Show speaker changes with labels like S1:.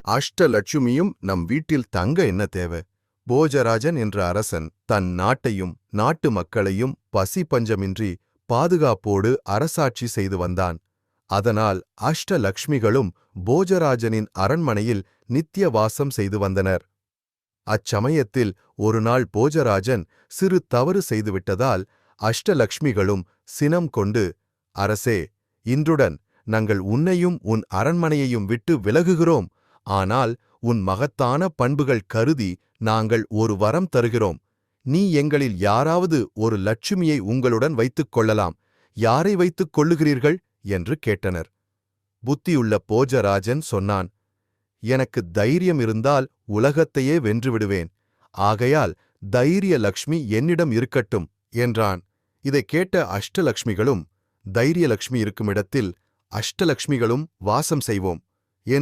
S1: அஷ்டலட்சுமியும் நம் வீட்டில் தங்க என்ன தேவை? போஜராஜன் என்ற அரசன் தன் நாட்டையும் நாட்டு மக்களையும் பசி பஞ்சமின்றி பாதுகாப்போடு அரசாட்சி செய்து வந்தான். அதனால் அஷ்டலக்ஷ்மிகளும் போஜராஜனின் அரண்மனையில் நித்திய வாசம் செய்து வந்தனர். அச்சமயத்தில் ஒருநாள் போஜராஜன் சிறு தவறு செய்துவிட்டதால் அஷ்டலக்ஷ்மிகளும் சினம் கொண்டு, அரசே, இன்றுடன் நாங்கள் உன்னையும் உன் அரண்மனையையும் விட்டு விலகுகிறோம். ஆனால் உன் மகத்தான பண்புகள் கருதி நாங்கள் ஒரு வரம் தருகிறோம். நீ எங்களில் யாராவது ஒரு லட்சுமியை உங்களுடன் வைத்துக் கொள்ளலாம். யாரை வைத்துக் கொள்ளுகிறீர்கள் என்று கேட்டனர். புத்தியுள்ள போஜராஜன் சொன்னான், எனக்கு தைரியம் இருந்தால் உலகத்தையே வென்றுவிடுவேன். ஆகையால் தைரிய லக்ஷ்மி என்னிடம் இருக்கட்டும் என்றான். இதைக் கேட்ட அஷ்டலக்ஷ்மிகளும், தைரியலக்ஷ்மி இருக்குமிடத்தில் அஷ்டலக்ஷ்மிகளும் வாசம் செய்வோம்